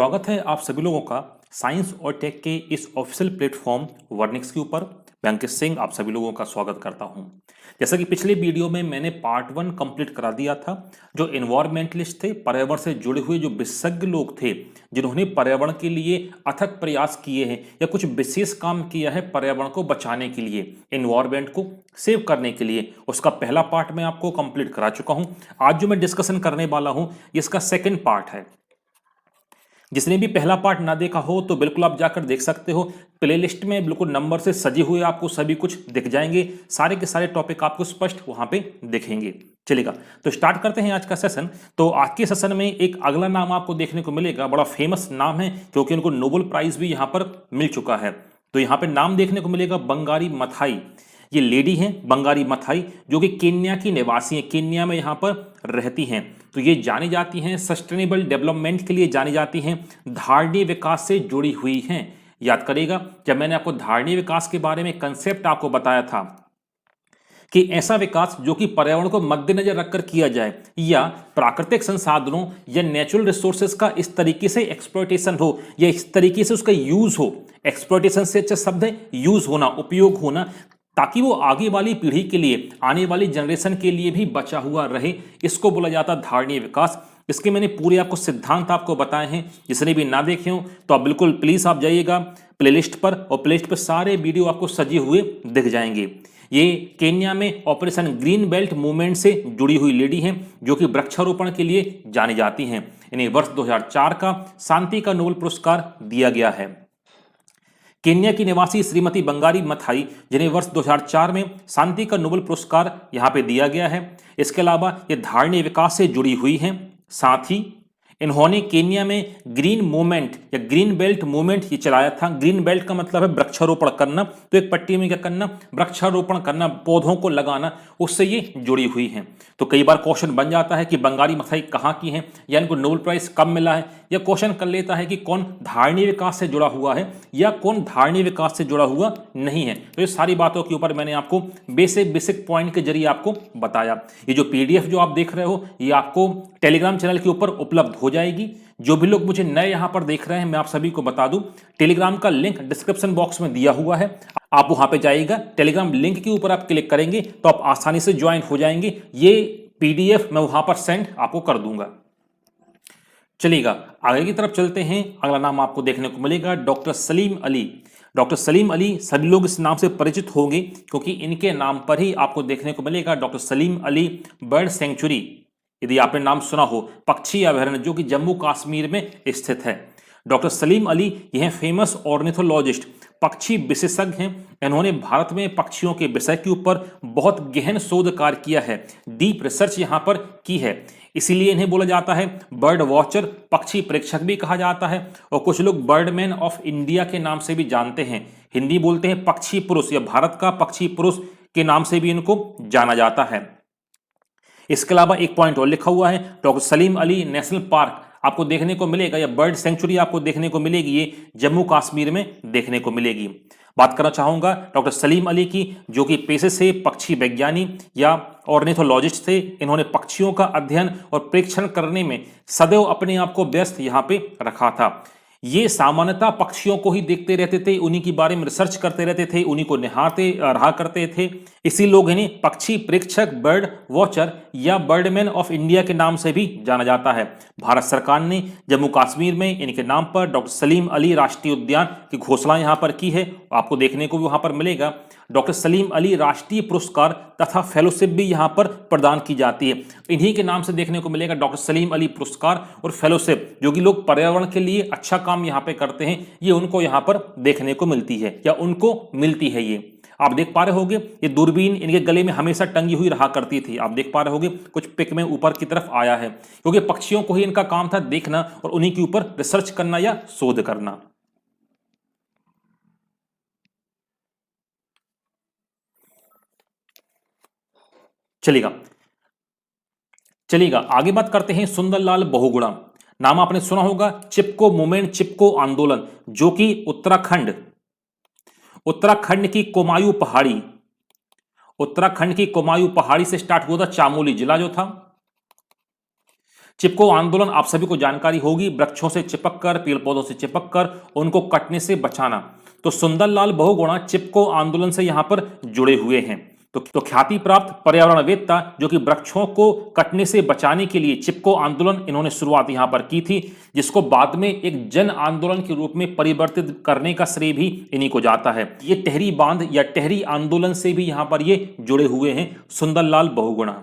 स्वागत है आप सभी लोगों का साइंस और टेक के इस ऑफिशियल प्लेटफॉर्म वर्निक्स के ऊपर। मैं अंकित सिंह आप सभी लोगों का स्वागत करता हूं। जैसा कि पिछले वीडियो में मैंने पार्ट 1 कंप्लीट करा दिया था, जो एनवायरमेंटलिस्ट थे, पर्यावरण से जुड़े हुए जो विशेषज्ञ लोग थे, जिन्होंने पर्यावरण के लिए अथक प्रयास किए हैं या कुछ विशेष काम किया है पर्यावरण को बचाने के लिए, एनवायरमेंट को सेव करने के लिए, उसका पहला पार्ट मैं आपको कंप्लीट करा चुका हूं। आज जो मैं डिस्कशन करने वाला हूं इसका सेकेंड पार्ट है। जिसने भी पहला पार्ट ना देखा हो तो बिल्कुल आप जाकर देख सकते हो। प्लेलिस्ट में बिल्कुल नंबर से सजे हुए आपको सभी कुछ दिख जाएंगे, सारे के सारे टॉपिक आपको स्पष्ट वहां पे दिखेंगे। चलेगा, तो स्टार्ट करते हैं आज का सेशन। तो आज के सेशन में एक अगला नाम आपको देखने को मिलेगा, बड़ा फेमस नाम है क्योंकि उनको नोबेल प्राइज भी यहाँ पर मिल चुका है। तो यहाँ पे नाम देखने को मिलेगा बंगारी मथाई। ये लेडी हैं बंगारी मथाई, जो कि केन्या की निवासी हैं, केन्या में यहाँ पर रहती हैं। तो ये जानी जाती हैं सस्टेनेबल डेवलपमेंट के लिए, जानी जाती हैं, धारणीय विकास से जुड़ी हुई हैं। याद करिएगा, जब मैंने आपको धारणीय विकास के बारे में कंसेप्ट आपको बताया था कि ऐसा विकास जो कि पर्यावरण को मद्देनजर रखकर किया जाए या प्राकृतिक संसाधनों या नेचुरल रिसोर्सेज का इस तरीके से एक्सप्लॉयटेशन हो या इस तरीके से उसका यूज हो। एक्सप्लॉयटेशन से अच्छा शब्द है यूज होना, उपयोग होना, ताकि वो आगे वाली पीढ़ी के लिए, आने वाली जनरेशन के लिए भी बचा हुआ रहे। इसको बोला जाता है धारणीय विकास। इसके मैंने पूरे आपको सिद्धांत आपको बताए हैं। जिसने भी ना देखे हो तो आप बिल्कुल प्लीज आप जाइएगा प्लेलिस्ट पर, और प्लेलिस्ट पर सारे वीडियो आपको सजे हुए दिख जाएंगे। ये केन्या में ऑपरेशन ग्रीन बेल्ट मूवमेंट से जुड़ी हुई लेडी हैं, जो कि वृक्षारोपण के लिए जानी जाती हैं। इन्हें वर्ष 2004 का शांति का नोबेल पुरस्कार दिया गया है। केन्या की निवासी श्रीमती बंगारी मथाई, जिन्हें वर्ष 2004 में शांति का नोबेल पुरस्कार यहां पे दिया गया है। इसके अलावा ये धारणीय विकास से जुड़ी हुई हैं। साथ ही इन्होंने केन्या में ग्रीन मूवमेंट या ग्रीन बेल्ट मूवमेंट ये चलाया था। ग्रीन बेल्ट का मतलब है वृक्षारोपण करना, तो एक पट्टी में क्या करना, वृक्षारोपण करना, पौधों को लगाना, उससे ये जुड़ी हुई हैं। तो कई बार क्वेश्चन बन जाता है कि बंगारी मथाई कहाँ की हैं या इनको नोबेल प्राइज कब मिला है, या क्वेश्चन कर लेता है कि कौन धारणीय विकास से जुड़ा हुआ है या कौन धारणीय विकास से जुड़ा हुआ नहीं है। तो ये सारी बातों के ऊपर मैंने आपको बेसिक पॉइंट के जरिए आपको बताया। ये जो पीडीएफ जो आप देख रहे हो ये आपको टेलीग्राम चैनल के ऊपर उपलब्ध हो जाएगी। जो भी लोग मुझे नए यहां पर देख रहे हैं, मैं आप सभी को बता दूं, टेलीग्राम का लिंक डिस्क्रिप्शन बॉक्स में दिया हुआ है। आप वहां पे जाइएगा, टेलीग्राम लिंक के ऊपर आप क्लिक करेंगे तो आप आसानी से ज्वाइन हो जाएंगे। ये पीडीएफ मैं वहां पर सेंड आपको कर दूंगा। चलिएगा आगे की तरफ चलते हैं। अगला नाम आपको देखने को मिलेगा डॉक्टर सलीम अली। डॉक्टर सलीम अली, सभी लोग इस नाम से परिचित होंगे क्योंकि इनके नाम पर ही आपको देखने को मिलेगा doctor Salim Ali bird sanctuary. यदि आपने नाम सुना हो, पक्षी अभयारण्य जो कि जम्मू कश्मीर में स्थित है। डॉक्टर सलीम अली यह फेमस ऑर्निथोलॉजिस्ट, पक्षी विशेषज्ञ हैं। इन्होंने भारत में पक्षियों के विषय के ऊपर बहुत गहन शोध कार्य किया है, डीप रिसर्च यहां पर की है। इसीलिए इन्हें बोला जाता है बर्ड वॉचर, पक्षी प्रेक्षक भी कहा जाता है, और कुछ लोग बर्डमैन ऑफ इंडिया के नाम से भी जानते हैं। हिंदी बोलते हैं पक्षी पुरुष, या भारत का पक्षी पुरुष के नाम से भी इनको जाना जाता है। इसके अलावा एक पॉइंट और लिखा हुआ है, doctor Salim Ali national park आपको देखने को मिलेगा, या बर्ड सेंचुरी आपको देखने को मिलेगी, ये जम्मू कश्मीर में देखने को मिलेगी। बात करना चाहूंगा डॉक्टर सलीम अली की, जो कि पेशे से पक्षी वैज्ञानी या ऑर्निथोलॉजिस्ट थे। इन्होंने पक्षियों का अध्ययन और प्रेक्षण करने में सदैव अपने आप को व्यस्त यहाँ पे रखा था। ये सामान्यतः पक्षियों को ही देखते रहते थे, उन्हीं के बारे में रिसर्च करते रहते थे, उन्हीं को निहारते रहा करते थे। इसी लोग इन्हें पक्षी प्रेक्षक, बर्ड वॉचर या बर्डमैन ऑफ इंडिया के नाम से भी जाना जाता है। भारत सरकार ने जम्मू कश्मीर में इनके नाम पर डॉक्टर सलीम अली राष्ट्रीय उद्यान की घोषणा यहां पर की है। आपको देखने को भी वहां पर मिलेगा। डॉक्टर सलीम अली राष्ट्रीय पुरस्कार तथा फेलोशिप भी यहां पर प्रदान की जाती है। इन्हीं के नाम से देखने को मिलेगा डॉक्टर सलीम अली पुरस्कार और फेलोशिप, जो कि लोग पर्यावरण के लिए अच्छा काम यहां पे करते हैं, ये उनको यहां पर देखने को मिलती है या उनको मिलती है। ये आप देख पा रहे होंगे, ये दूरबीन इनके गले में हमेशा टंगी हुई रहा करती थी। आप देख पा रहे होंगे कुछ पिक में ऊपर की तरफ आया है, क्योंकि पक्षियों को ही इनका काम था देखना और उन्हीं के ऊपर रिसर्च करना या शोध करना। चलिएगा आगे बात करते हैं सुंदरलाल बहुगुणा। नाम आपने सुना होगा, चिपको मूवमेंट, चिपको आंदोलन, जो कि उत्तराखंड की कुमायूं पहाड़ी से स्टार्ट हुआ था। चामोली जिला जो था, चिपको आंदोलन आप सभी को जानकारी होगी, वृक्षों से चिपककर, पेड़ पौधों से चिपककर उनको कटने से बचाना। तो सुंदरलाल बहुगुणा चिपको आंदोलन से यहां पर जुड़े हुए हैं। तो ख्याति प्राप्त पर्यावरणवेत्ता जो कि वृक्षों को कटने से बचाने के लिए चिपको आंदोलन इन्होंने शुरुआत यहां पर की थी, जिसको बाद में एक जन आंदोलन के रूप में परिवर्तित करने का श्रेय भी इन्हीं को जाता है। ये टेहरी बांध या टेहरी आंदोलन से भी यहां पर ये जुड़े हुए हैं सुंदरलाल बहुगुणा।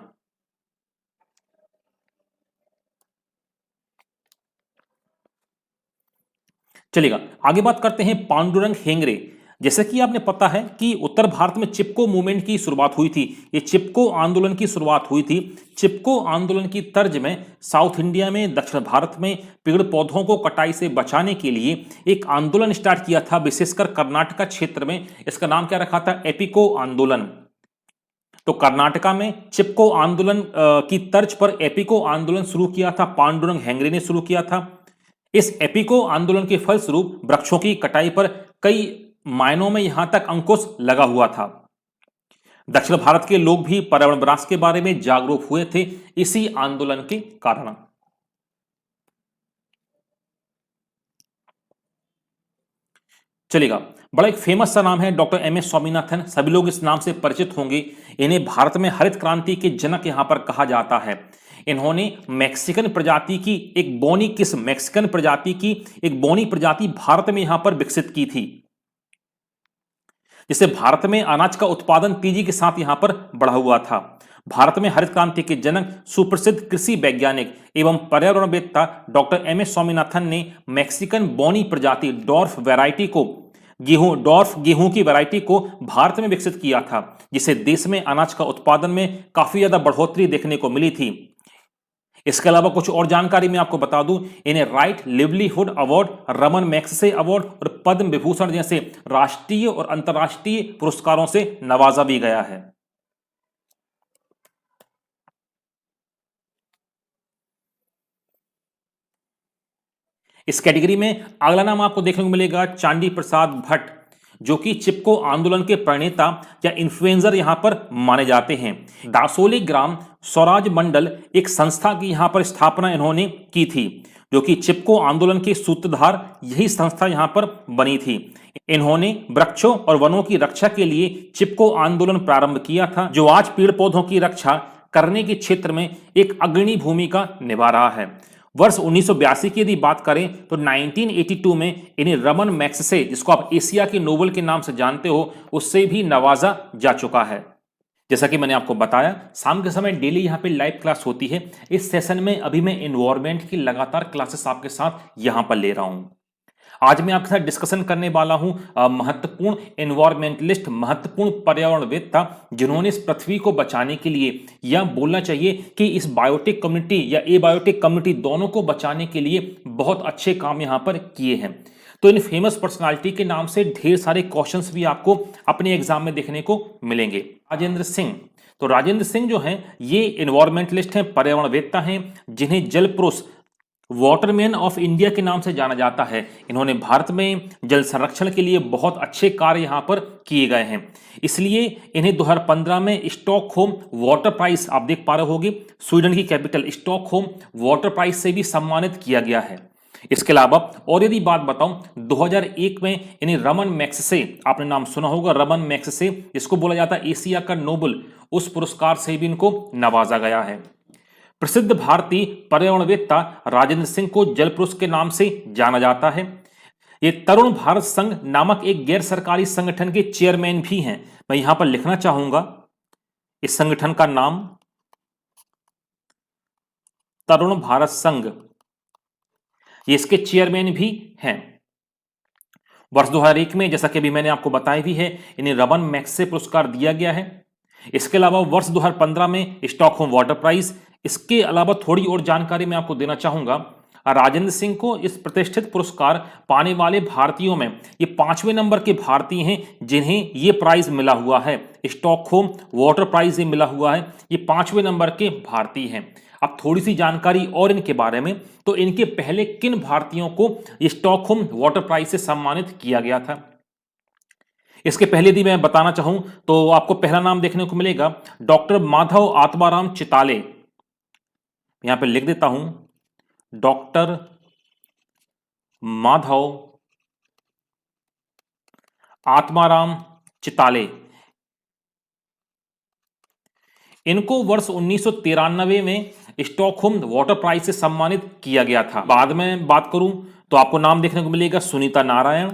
चलेगा, आगे बात करते हैं पांडुरंग हेगड़े। जैसे कि आपने पता है कि उत्तर भारत में चिपको मूवमेंट की शुरुआत हुई थी, ये चिपको आंदोलन की शुरुआत हुई थी। चिपको आंदोलन की तर्ज में साउथ इंडिया में, दक्षिण भारत में पेड़ पौधों को कटाई से बचाने के लिए एक आंदोलन स्टार्ट किया था, विशेषकर कर्नाटका क्षेत्र में। इसका नाम क्या रखा था? एपिको आंदोलन। तो कर्नाटका में चिपको आंदोलन की तर्ज पर एपिको आंदोलन शुरू किया था, पांडुरंग हेगड़े ने शुरू किया था। इस एपिको आंदोलन के फलस्वरूप वृक्षों की कटाई पर कई मायनों में यहां तक अंकुश लगा हुआ था। दक्षिण भारत के लोग भी पर्यावरण विनाश के बारे में जागरूक हुए थे इसी आंदोलन के कारण। चलेगा, बड़ा एक फेमस सा नाम है डॉक्टर एम एस स्वामीनाथन, सभी लोग इस नाम से परिचित होंगे। इन्हें भारत में हरित क्रांति के जनक यहां पर कहा जाता है। इन्होंने मैक्सिकन प्रजाति की एक बोनी किस्म, मैक्सिकन प्रजाति की एक बोनी प्रजाति भारत में यहां पर विकसित की थी, जिससे भारत में अनाज का उत्पादन तेजी के साथ यहां पर बढ़ा हुआ था। भारत में हरित क्रांति के जनक सुप्रसिद्ध कृषि वैज्ञानिक एवं पर्यावरणवेत्ता डॉक्टर एम एस स्वामीनाथन ने मैक्सिकन बोनी प्रजाति डॉर्फ वैरायटी को, गेहूं की वैरायटी को भारत में विकसित किया था, जिससे देश में अनाज का उत्पादन में काफी ज्यादा बढ़ोतरी देखने को मिली थी। इसके अलावा कुछ और जानकारी मैं आपको बता दूं, इन्हें right livelihood award, Raman Magsaysay award और पद्म विभूषण जैसे राष्ट्रीय और अंतर्राष्ट्रीय पुरस्कारों से नवाजा भी गया है। इस कैटेगरी में अगला नाम आपको देखने को मिलेगा चांडी प्रसाद भट्ट, जो कि चिपको आंदोलन के प्रणेता या इन्फ्लुएंसर यहां पर माने जाते हैं। दासोली ग्राम स्वराज मंडल एक संस्था की यहां पर स्थापना इन्होंने की थी, जो कि चिपको आंदोलन के सूत्रधार यही संस्था यहां पर बनी थी। इन्होंने वृक्षों और वनों की रक्षा के लिए चिपको आंदोलन प्रारंभ किया था, जो आज पेड़ पौधों की रक्षा करने के क्षेत्र में एक अग्रणी भूमिका निभा रहा है। वर्ष 1982 की यदि बात करें तो 1982 में इन्हें रमन मैग्सेसे, जिसको आप एशिया के नोबेल के नाम से जानते हो, उससे भी नवाजा जा चुका है। जैसा कि मैंने आपको बताया, शाम के समय डेली यहाँ पे लाइव क्लास होती है। इस सेशन में अभी मैं एनवायरनमेंट की लगातार क्लासेस आपके साथ यहाँ पर ले रहा हूँ। आज मैं आपके साथ डिस्कशन करने वाला हूं महत्वपूर्ण एनवायरमेंटलिस्ट, महत्वपूर्ण पर्यावरणवेत्ता, जिन्होंने इस पृथ्वी को बचाने के लिए, या बोलना चाहिए कि इस बायोटिक कम्युनिटी या एबायोटिक कम्युनिटी दोनों को बचाने के लिए बहुत अच्छे काम यहां पर किए हैं। तो इन फेमस पर्सनालिटी के नाम से ढेर सारे क्वेश्चंस भी आपको अपने एग्जाम में देखने को मिलेंगे। राजेंद्र सिंह, तो राजेंद्र सिंह जो हैं ये एनवायरमेंटलिस्ट हैं, पर्यावरणवेत्ता हैं, जिन्हें जल पुरुष, वाटरमैन ऑफ इंडिया के नाम से जाना जाता है। इन्होंने भारत में जल संरक्षण के लिए बहुत अच्छे कार्य यहां पर किए गए हैं, इसलिए इन्हें 2015 में स्टॉकहोम वाटर प्राइज, आप देख पा रहे होंगे स्वीडन की कैपिटल स्टॉकहोम वाटर प्राइज से भी सम्मानित किया गया है। इसके अलावा और यदि बात बताऊं, 2001 में इन्हें रमन मैग्सेसे, आपने नाम सुना होगा रमन मैग्सेसे, जिसको बोला जाता है एशिया का नोबेल, उस पुरस्कार से भी इनको नवाजा गया है। प्रसिद्ध भारतीय पर्यावरणवेत्ता राजेंद्र सिंह को जल पुरुष के नाम से जाना जाता है। ये तरुण भारत संघ नामक एक गैर सरकारी संगठन के चेयरमैन भी हैं। मैं यहां पर लिखना चाहूंगा इस संगठन का नाम तरुण भारत संघ, ये इसके चेयरमैन भी हैं। वर्ष 2001 में, जैसा कि अभी मैंने आपको बताया भी है, इन्हें रमन मैग्सेसे पुरस्कार दिया गया है। इसके अलावा वर्ष 2015 में स्टॉकहोम वाटर प्राइज। इसके अलावा थोड़ी और जानकारी मैं आपको देना चाहूंगा, राजेंद्र सिंह को इस प्रतिष्ठित पुरस्कार पाने वाले भारतीयों में ये 5वें नंबर के भारतीय हैं जिन्हें ये प्राइज मिला हुआ है। स्टॉकहोम वाटर प्राइज ये मिला हुआ है, ये 5वें नंबर के भारतीय हैं। अब थोड़ी सी जानकारी और इनके बारे में, तो इनके पहले किन भारतीयों को स्टॉकहोम वाटर प्राइज से सम्मानित किया गया था। इसके पहले यदि मैं बताना चाहूं तो आपको पहला नाम देखने को मिलेगा डॉक्टर माधव आत्माराम चिताले। यहां पे लिख देता हूं डॉक्टर माधव आत्माराम चिताले, इनको वर्ष 1993 में स्टॉकहोम वाटर प्राइज से सम्मानित किया गया था। बाद में बात करूं तो आपको नाम देखने को मिलेगा सुनीता नारायण,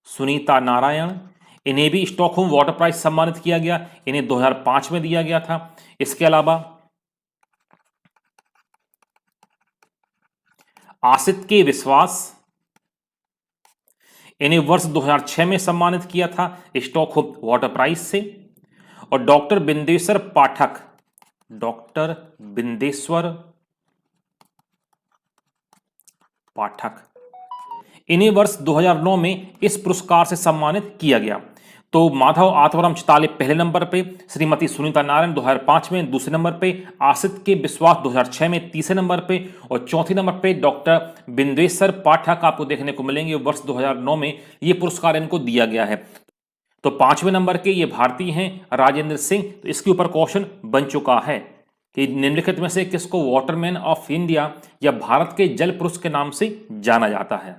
सुनीता नारायण, इन्हें भी स्टॉकहोम वाटर प्राइज सम्मानित किया गया, इन्हें 2005 में दिया गया था। इसके अलावा आसित के विश्वास, इन्हें वर्ष 2006 में सम्मानित किया था स्टॉकहोम वाटर प्राइज से। और डॉक्टर बिंदेश्वर पाठक, डॉक्टर बिंदेश्वर पाठक, इन्हें वर्ष 2009 में इस पुरस्कार से सम्मानित किया गया। तो माधव आत्माराम चिताले पहले नंबर पे, श्रीमती सुनीता नारायण 2005 में दूसरे नंबर पे, आसित के विश्वास 2006 में तीसरे नंबर पे, और चौथे नंबर पे डॉक्टर बिंदेश्वर पाठक आपको देखने को मिलेंगे। वर्ष 2009 में ये पुरस्कार इनको दिया गया है। तो पांचवें नंबर के ये भारतीय हैं राजेंद्र सिंह। तो इसके ऊपर क्वेश्चन बन चुका है कि निम्नलिखित में से किसको वाटरमैन ऑफ इंडिया या भारत के जल पुरुष के नाम से जाना जाता है।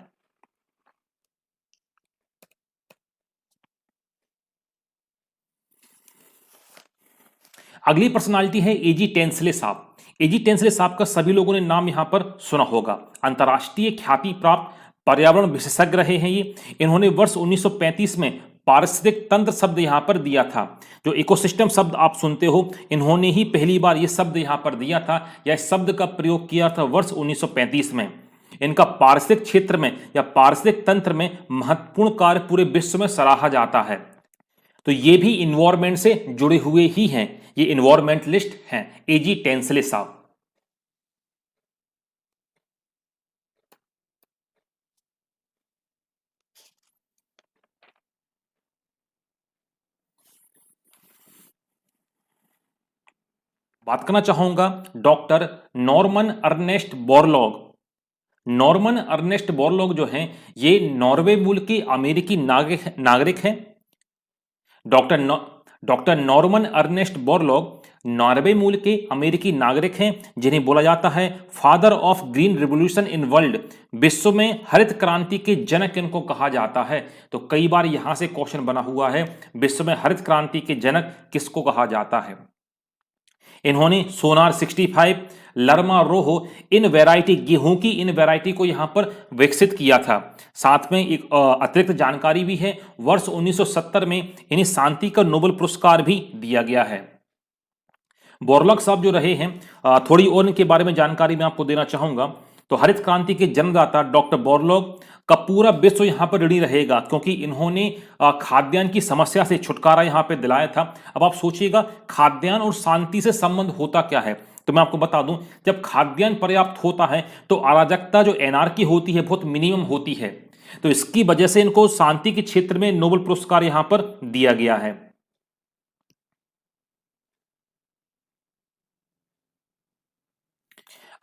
अगली पर्सनालिटी है एजी टेंसले साहब। एजी टेंसले साहब का सभी लोगों ने नाम यहां पर सुना होगा। अंतर्राष्ट्रीय ख्याति प्राप्त पर्यावरण विशेषज्ञ रहे हैं ये। इन्होंने वर्ष 1935 में पारिस्थितिक तंत्र शब्द यहां पर दिया था। जो इकोसिस्टम शब्द आप सुनते हो, इन्होंने ही पहली बार यह शब्द यहां पर दिया था या इस शब्द का प्रयोग किया था वर्ष 1935 में। इनका पारिस्थितिक क्षेत्र में या पारिस्थितिक तंत्र में महत्वपूर्ण कार्य पूरे विश्व में सराहा जाता है। तो ये भी इन्वायरमेंट से जुड़े हुए ही हैं, ये इन्वायरमेंटलिस्ट हैं एजी टेंसले साहब। बात करना चाहूंगा doctor Norman Ernest Borlaug. Norman Ernest Borlaug जो हैं ये नॉर्वे मूल के अमेरिकी नागरिक हैं। Doctor Norman Ernest Borlaug Norway मूल के अमेरिकी नागरिक हैं, जिन्हें बोला जाता है father of green revolution in world. विश्व में हरित क्रांति के जनक इनको कहा जाता है। तो कई बार यहां से क्वेश्चन बना हुआ है, विश्व में हरित क्रांति के जनक किसको कहा जाता है। इन्होंने सोनार 65, लरमा रोहो इन वैरायटी, गेहूं की इन वैरायटी को यहां पर विकसित किया था। साथ में एक अतिरिक्त जानकारी भी है, वर्ष 1970 में इन्हें शांति का नोबेल पुरस्कार भी दिया गया है। बोरलॉग साहब जो रहे हैं, थोड़ी और इनके बारे में जानकारी मैं आपको देना चाहूंगा। तो हरित क्रांति के जन्मदाता डॉक्टर बोरलॉग का पूरा विश्व यहां पर ऋणी रहेगा, क्योंकि इन्होंने खाद्यान्न की समस्या से छुटकारा यहां पे दिलाया था। अब आप सोचिएगा खाद्यान्न और शांति से संबंध होता क्या है। तो मैं आपको बता दूं, जब खाद्यान्न पर्याप्त होता है तो अराजकता जो एनार्की होती है बहुत मिनिमम होती है। तो इसकी वजह से इनको शांति के क्षेत्र में नोबेल पुरस्कार यहां पर दिया गया है।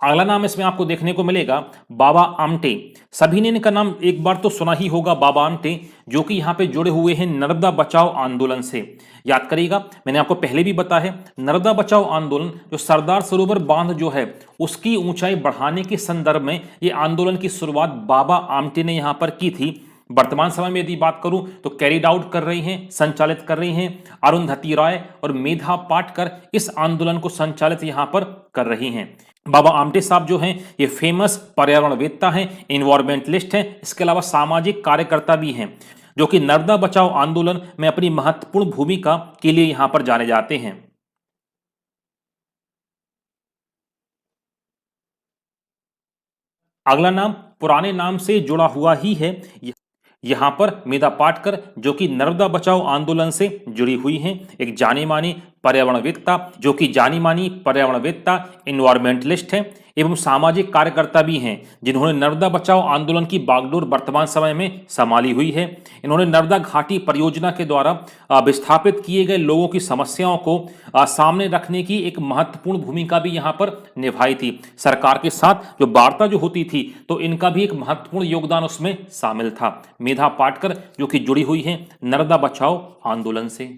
अगला नाम इसमें आपको देखने को मिलेगा बाबा आमटे। सभी ने इनका नाम एक बार तो सुना ही होगा, बाबा आमटे, जो कि यहाँ पे जुड़े हुए हैं नर्मदा बचाओ आंदोलन से। याद करिएगा, मैंने आपको पहले भी बताया है, नर्मदा बचाओ आंदोलन जो सरदार सरोवर बांध जो है उसकी ऊंचाई बढ़ाने के संदर्भ में ये आंदोलन की शुरुआत बाबा आमटे ने यहाँ पर की थी। वर्तमान समय में यदि बात करूं तो कैरिड आउट कर रही हैं, संचालित कर रही हैं अरुंधति राय और मेधा पाटकर इस आंदोलन को संचालित यहां पर कर रही हैं। बाबा आमटे साहब जो हैं ये फेमस पर्यावरणवेत्ता हैं, इन्वायरमेंटलिस्ट हैं, इसके अलावा सामाजिक कार्यकर्ता भी हैं, जो कि नर्मदा बचाओ आंदोलन में अपनी महत्वपूर्ण भूमिका के लिए यहां पर जाने जाते हैं। अगला नाम पुराने नाम से जुड़ा हुआ ही है। यहां पर मेधा पाटकर जो कि नर्मदा बचाओ आंदोलन से जुड़ी हुई हैं, एक जानी मानी पर्यावरणवेत्ता, जो कि जानी मानी पर्यावरणवेत्ता इन्वायरमेंटलिस्ट हैं एवं सामाजिक कार्यकर्ता भी हैं, जिन्होंने नर्मदा बचाओ आंदोलन की बागडोर वर्तमान समय में संभाली हुई है। इन्होंने नर्मदा घाटी परियोजना के द्वारा विस्थापित किए गए लोगों की समस्याओं को सामने रखने की एक महत्वपूर्ण भूमिका भी यहाँ पर निभाई थी। सरकार के साथ जो वार्ता जो होती थी तो इनका भी एक महत्वपूर्ण योगदान उसमें शामिल था। मेधा पाटकर जो कि जुड़ी हुई है नर्मदा बचाओ आंदोलन से।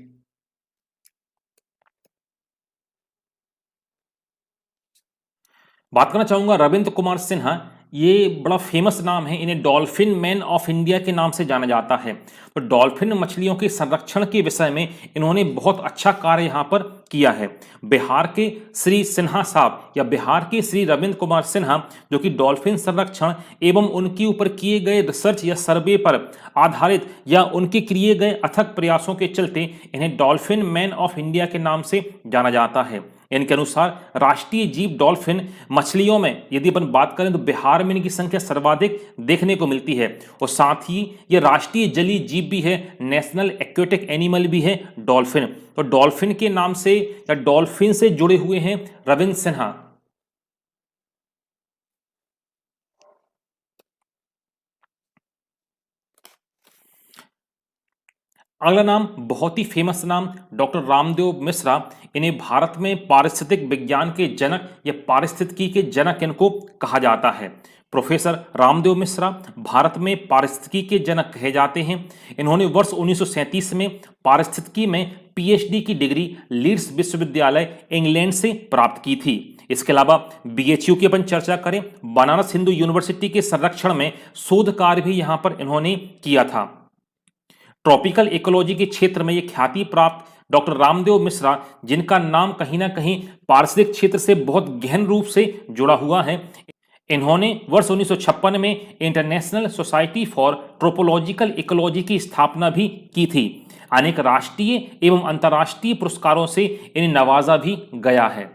बात करना चाहूंगा रविंद्र कुमार सिन्हा। ये बड़ा फेमस नाम है, इन्हें डॉल्फिन मैन ऑफ इंडिया के नाम से जाना जाता है। तो डॉल्फिन मछलियों के संरक्षण के विषय में इन्होंने बहुत अच्छा कार्य यहाँ पर किया है। बिहार के श्री सिन्हा साहब या बिहार के श्री रविंद्र कुमार सिन्हा, जो कि डॉल्फिन संरक्षण एवं उनके ऊपर किए गए रिसर्च या सर्वे पर आधारित या उनके किए गए अथक प्रयासों के चलते इन्हें डॉल्फिन मैन ऑफ इंडिया के नाम से जाना जाता है। इनके अनुसार राष्ट्रीय जीव डॉल्फिन मछलियों में यदि अपन बात करें तो बिहार में इनकी संख्या सर्वाधिक देखने को मिलती है, और साथ ही ये राष्ट्रीय जलीय जीव भी है, नेशनल एक्वेटिक एनिमल भी है डॉल्फिन। तो डॉल्फिन के नाम से या डॉल्फिन से जुड़े हुए हैं रविंद्र सिन्हा। अगला नाम बहुत ही फेमस नाम डॉक्टर रामदेव मिश्रा। इन्हें भारत में पारिस्थितिक विज्ञान के जनक या पारिस्थितिकी के जनक इनको कहा जाता है। प्रोफेसर रामदेव मिश्रा भारत में पारिस्थितिकी के जनक कहे जाते हैं। इन्होंने वर्ष 1937 में पारिस्थितिकी में पीएचडी की डिग्री लीड्स विश्वविद्यालय इंग्लैंड से प्राप्त की थी। इसके अलावा बीएचयू की अपन चर्चा करें, बनारस हिंदू यूनिवर्सिटी के संरक्षण में शोध कार्य भी यहां पर इन्होंने किया था। ट्रॉपिकल इकोलॉजी के क्षेत्र में यह ख्याति प्राप्त डॉक्टर रामदेव मिश्रा, जिनका नाम कहीं ना कहीं पारिस्थितिक क्षेत्र से बहुत गहन रूप से जुड़ा हुआ है, इन्होंने वर्ष 1956 में इंटरनेशनल सोसाइटी फॉर ट्रोपोलॉजिकल इकोलॉजी की स्थापना भी की थी। अनेक राष्ट्रीय एवं अंतर्राष्ट्रीय पुरस्कारों से इन्हें नवाजा भी गया है।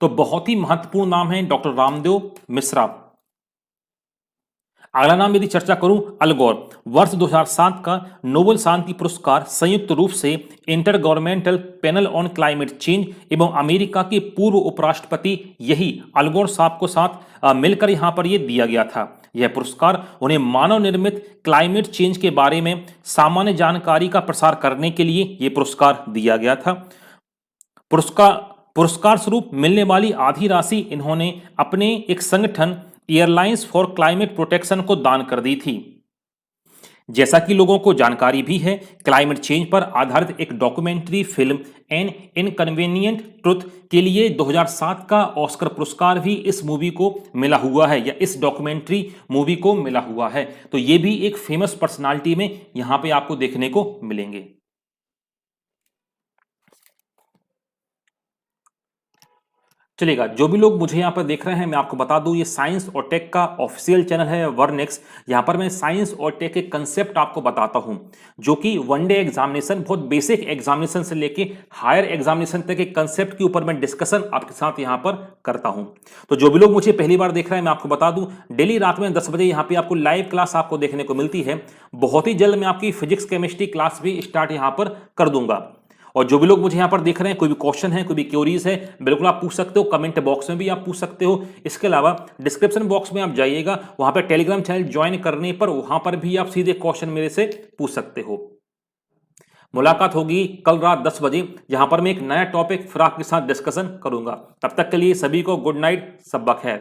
तो बहुत ही महत्वपूर्ण नाम है डॉक्टर रामदेव मिश्रा। अगला नाम यदि चर्चा करूं, अल गोर। वर्ष 2007 का नोबेल शांति पुरस्कार संयुक्त रूप से inter governmental panel on climate change एवं अमेरिका के पूर्व उपराष्ट्रपति यही अल गोर साहब को साथ मिलकर यहां पर यह दिया गया था। यह पुरस्कार उन्हें मानव निर्मित क्लाइमेट चेंज के बारे में सामान्य जानकारी का प्रसार करने के लिए यह पुरस्कार दिया गया था। पुरस्कार स्वरूप मिलने वाली आधी राशि इन्होंने अपने एक संगठन एयरलाइंस फॉर क्लाइमेट प्रोटेक्शन को दान कर दी थी। जैसा कि लोगों को जानकारी भी है, क्लाइमेट चेंज पर आधारित एक documentary film an inconvenient truth के लिए 2007 का ऑस्कर पुरस्कार भी इस मूवी को मिला हुआ है या इस डॉक्यूमेंट्री मूवी को मिला हुआ है। तो ये भी एक फेमस पर्सनालिटी में यहां पे आपको देखने को मिलेंगे। चलेगा, जो भी लोग मुझे यहाँ पर देख रहे हैं मैं आपको बता दूं, ये साइंस और टेक का ऑफिशियल चैनल है वर्नेक्स। यहाँ पर मैं साइंस और टेक के कंसेप्ट आपको बताता हूँ, जो कि वनडे एग्जामिनेशन, बहुत बेसिक एग्जामिनेशन से लेके हायर एग्जामिनेशन तक के कंसेप्ट के ऊपर मैं डिस्कशन आपके साथ यहाँ पर करता हूँ। तो जो भी लोग मुझे पहली बार देख रहे हैं मैं आपको बता दूं, डेली रात में 10 बजे यहाँ पे आपको लाइव क्लास आपको देखने को मिलती है। बहुत ही जल्द मैं आपकी फिजिक्स केमिस्ट्री क्लास भी स्टार्ट यहाँ पर कर दूंगा। और जो भी लोग मुझे यहाँ पर देख रहे हैं, कोई भी क्वेश्चन है, कोई भी क्वेरीज है, बिल्कुल आप पूछ सकते हो। कमेंट बॉक्स में भी आप पूछ सकते हो। इसके अलावा डिस्क्रिप्शन बॉक्स में आप जाइएगा, वहां पर टेलीग्राम चैनल ज्वाइन करने पर वहां पर भी आप सीधे क्वेश्चन मेरे से पूछ सकते हो। मुलाकात होगी कल रात 10 बजे, जहां पर मैं एक नया टॉपिक फिर आपके साथ डिस्कशन करूंगा। तब तक के लिए सभी को गुड नाइट, सब खैर।